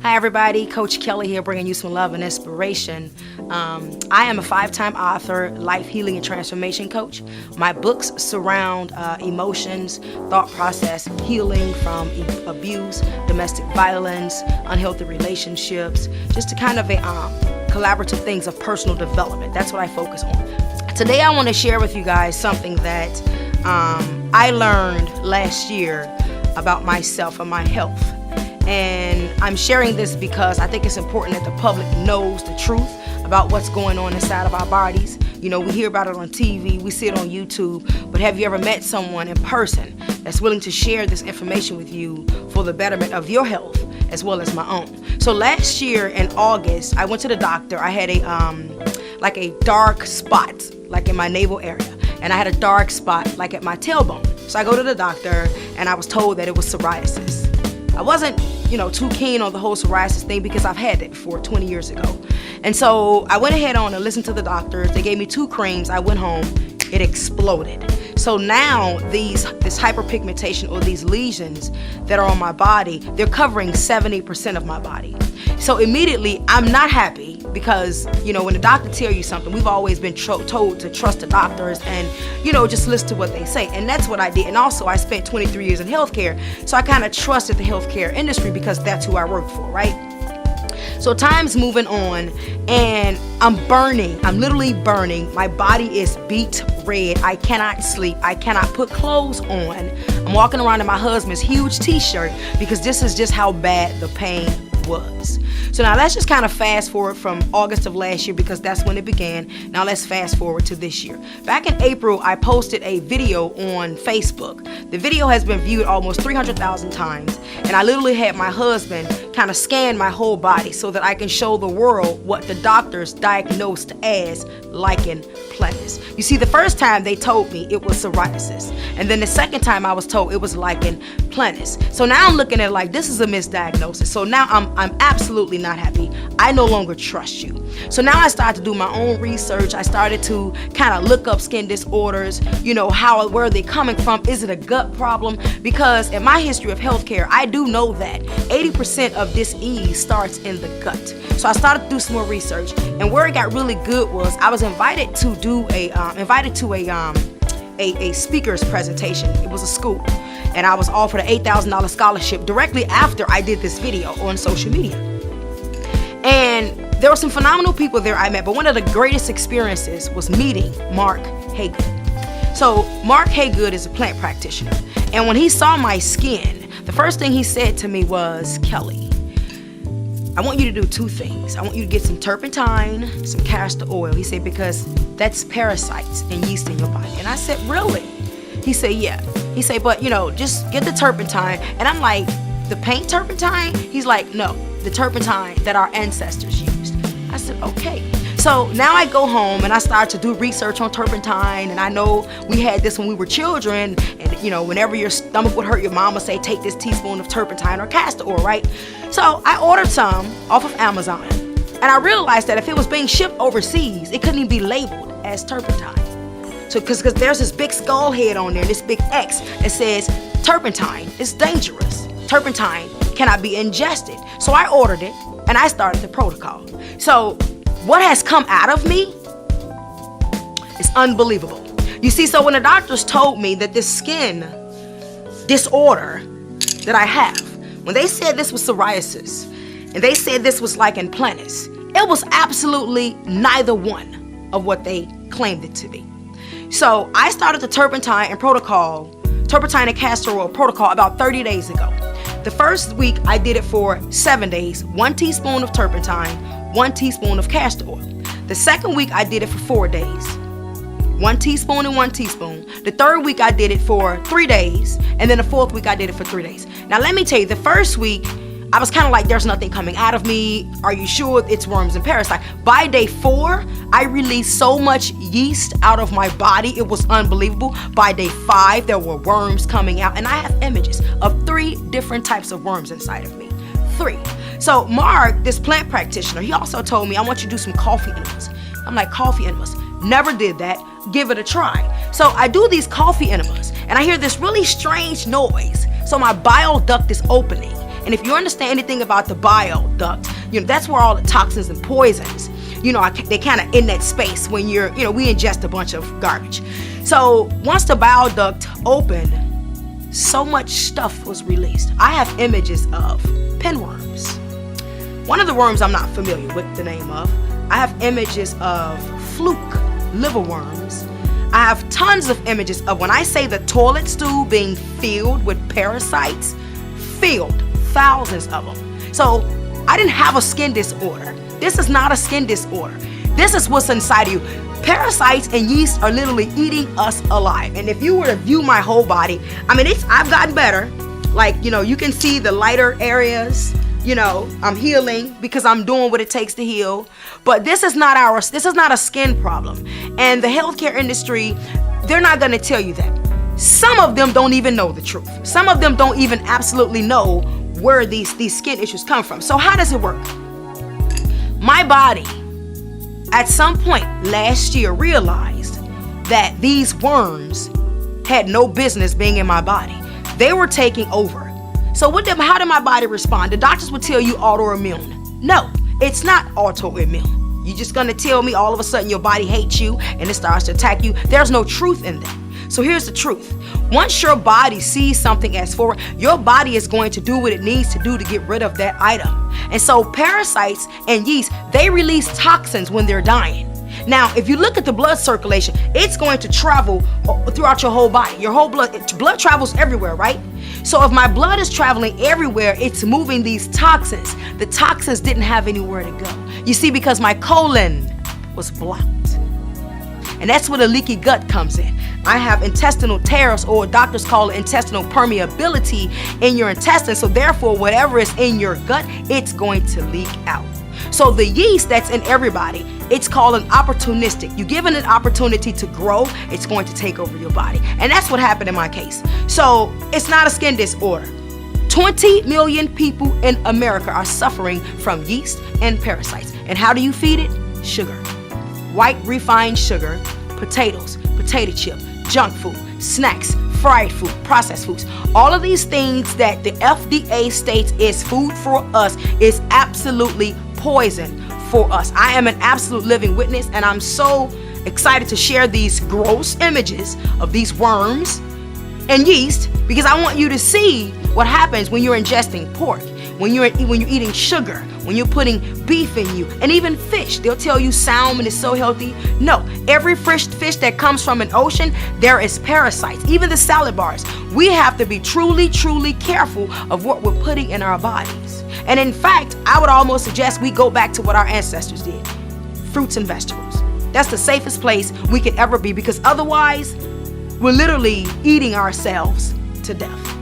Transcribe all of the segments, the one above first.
Hi everybody, Coach Kelley here bringing you some love and inspiration. I am a 5-time author, life healing and transformation coach. My books surround emotions, thought process, healing from abuse, domestic violence, unhealthy relationships, just to kind of collaborative things of personal development. That's what I focus on. Today I want to share with you guys something that I learned last year about myself and my health. And I'm sharing this because I think it's important that the public knows the truth about what's going on inside of our bodies. You know, we hear about it on TV, we see it on YouTube, but have you ever met someone in person that's willing to share this information with you for the betterment of your health as well as my own? So last year in August, I went to the doctor. I had a dark spot, like in my navel area, and I had a dark spot like at my tailbone. So I go to the doctor and I was told that it was psoriasis. I wasn't, too keen on the whole psoriasis thing because I've had it before 20 years ago. And so I went ahead on and listened to the doctors. They gave me 2 creams. I went home. It exploded. So now this hyperpigmentation or these lesions that are on my body, they're covering 70% of my body. So immediately I'm not happy because, when the doctor tells you something, we've always been told to trust the doctors and, just listen to what they say. And that's what I did. And also I spent 23 years in healthcare. So I kind of trusted the healthcare industry because that's who I work for, right? So time's moving on and I'm burning. I'm literally burning. My body is beet red. I cannot sleep. I cannot put clothes on. I'm walking around in my husband's huge t-shirt because this is just how bad the pain was. So now let's just kind of fast forward from August of last year because that's when it began. Now let's fast forward to this year. Back in April, I posted a video on Facebook. The video has been viewed almost 300,000 times, and I literally had my husband kind of scan my whole body so that I can show the world what the doctors diagnosed as Lichens Planus. You see, the first time they told me it was psoriasis, and then the second time I was told it was Lichens Planus. So now I'm looking at it like this is a misdiagnosis. So now I'm absolutely not happy. I no longer trust you. So now I started to do my own research. I started to kind of look up skin disorders, where are they coming from? Is it a gut problem? Because in my history of healthcare, I do know that 80% of disease starts in the gut. So I started to do some more research, and where it got really good was I was invited to do a speaker's presentation. It was a school, and I was offered an $8,000 scholarship directly after I did this video on social media. And there were some phenomenal people there I met, but one of the greatest experiences was meeting Mark Haygood. So Mark Haygood is a plant practitioner, and when he saw my skin, the first thing he said to me was, "Kelley, I want you to do 2 things. I want you to get some turpentine, some castor oil." He said, because that's parasites and yeast in your body. And I said, "Really?" He said, "Yeah." He said, "But just get the turpentine." And I'm like, "The paint turpentine?" He's like, "No, the turpentine that our ancestors used." I said, "Okay." So now I go home and I start to do research on turpentine, and I know we had this when we were children, and whenever your stomach would hurt, your mom would say, take this teaspoon of turpentine or castor oil, right? So I ordered some off of Amazon, and I realized that if it was being shipped overseas, it couldn't even be labeled as turpentine. So because there's this big skull head on there, this big X that says turpentine is dangerous. Turpentine cannot be ingested. So I ordered it and I started the protocol. So what has come out of me is unbelievable. You see, so when the doctors told me that this skin disorder that I have, when they said this was psoriasis and they said this was Lichens Planus, it was absolutely neither one of what they claimed it to be. So I started the turpentine and castor oil protocol about 30 days ago. The first week I did it for 7 days, 1 teaspoon of turpentine, 1 teaspoon of castor oil. The second week I did it for 4 days, 1 teaspoon and 1 teaspoon. The third week I did it for 3 days, and then the fourth week I did it for 3 days. Now let me tell you, the first week I was kind of like, there's nothing coming out of me. Are you sure? It's worms and parasites. By day 4, I released so much yeast out of my body. It was unbelievable. By day 5, there were worms coming out. And I have images of 3 different types of worms inside of me. 3. So Mark, this plant practitioner, he also told me, I want you to do some coffee enemas. I'm like, coffee enemas? Never did that. Give it a try. So I do these coffee enemas, and I hear this really strange noise. So my bile duct is opening. And if you understand anything about the bile duct, that's where all the toxins and poisons, they kind of in that space when we ingest a bunch of garbage. So once the bile duct opened, so much stuff was released. I have images of pinworms. One of the worms I'm not familiar with the name of. I have images of fluke liverworms. I have tons of images of, when I say the toilet stool being filled with parasites, thousands of them. So I didn't have a skin disorder. This is not a skin disorder. This is what's inside of you. Parasites and yeast are literally eating us alive. And if you were to view my whole body, I've gotten better. Like, you can see the lighter areas. I'm healing because I'm doing what it takes to heal. But this is not a skin problem. And the healthcare industry, they're not going to tell you that. Some of them don't even know the truth. Some of them don't even absolutely know where these skin issues come from. So how does it work? My body, at some point last year, realized that these worms had no business being in my body. They were taking over. So how did my body respond? The doctors would tell you autoimmune. No, it's not autoimmune. You're just gonna tell me all of a sudden your body hates you and it starts to attack you. There's no truth in that. So here's the truth. Once your body sees something as foreign, your body is going to do what it needs to do to get rid of that item. And so parasites and yeast, they release toxins when they're dying. Now, if you look at the blood circulation, it's going to travel throughout your whole body. Your whole blood travels everywhere, right? So if my blood is traveling everywhere, it's moving these toxins. The toxins didn't have anywhere to go. You see, because my colon was blocked. And that's where the leaky gut comes in. I have intestinal tears, or doctors call it intestinal permeability in your intestines. So therefore, whatever is in your gut, it's going to leak out. So the yeast that's in everybody, it's called an opportunistic. You give it an opportunity to grow, it's going to take over your body. And that's what happened in my case. So it's not a skin disorder. 20 million people in America are suffering from yeast and parasites. And how do you feed it? Sugar. White refined sugar, potatoes, potato chip, junk food, snacks, fried food, processed foods. All of these things that the FDA states is food for us is absolutely poison for us. I am an absolute living witness, and I'm so excited to share these gross images of these worms and yeast because I want you to see what happens when you're ingesting pork, when you're eating sugar, when you're putting beef in you, and even fish. They'll tell you salmon is so healthy. No, every fresh fish that comes from an ocean, there is parasites. Even the salad bars. We have to be truly, truly careful of what we're putting in our bodies. And in fact, I would almost suggest we go back to what our ancestors did. Fruits and vegetables. That's the safest place we could ever be, because otherwise, we're literally eating ourselves to death.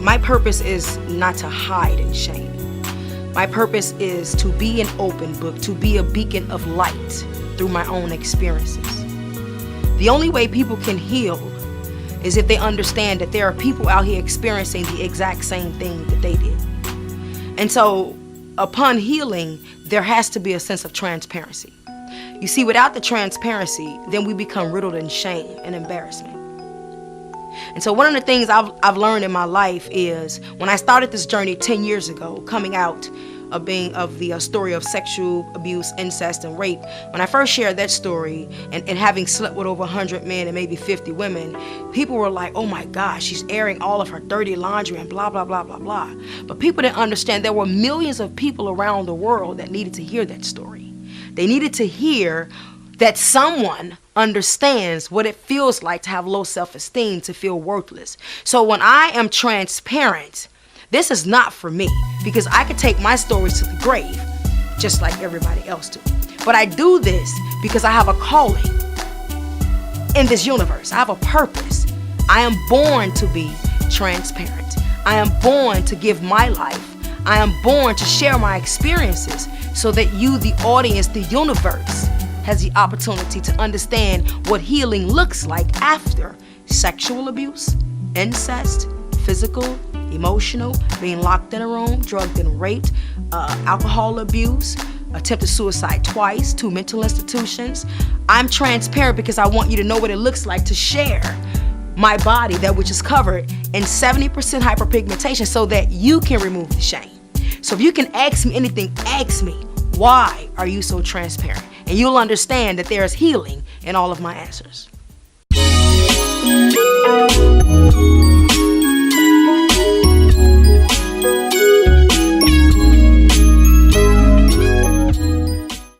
My purpose is not to hide in shame. My purpose is to be an open book, to be a beacon of light through my own experiences. The only way people can heal is if they understand that there are people out here experiencing the exact same thing that they did. And so, upon healing, there has to be a sense of transparency. You see, without the transparency, then we become riddled in shame and embarrassment. And so one of the things I've learned in my life is when I started this journey 10 years ago, coming out of the story of sexual abuse, incest, and rape, when I first shared that story and having slept with over 100 men and maybe 50 women, people were like, oh my gosh, she's airing all of her dirty laundry and blah, blah, blah, blah, blah. But people didn't understand there were millions of people around the world that needed to hear that story. They needed to hear that someone understands what it feels like to have low self-esteem, to feel worthless. So when I am transparent, this is not for me, because I could take my stories to the grave just like everybody else do. But I do this because I have a calling in this universe. I have a purpose. I am born to be transparent. I am born to give my life. I am born to share my experiences so that you, the audience, the universe, has the opportunity to understand what healing looks like after sexual abuse, incest, physical, emotional, being locked in a room, drugged and raped, alcohol abuse, attempted suicide twice, 2 mental institutions. I'm transparent because I want you to know what it looks like to share my body, that which is covered in 70% hyperpigmentation, so that you can remove the shame. So if you can ask me anything, ask me, why are you so transparent? And you'll understand that there is healing in all of my answers.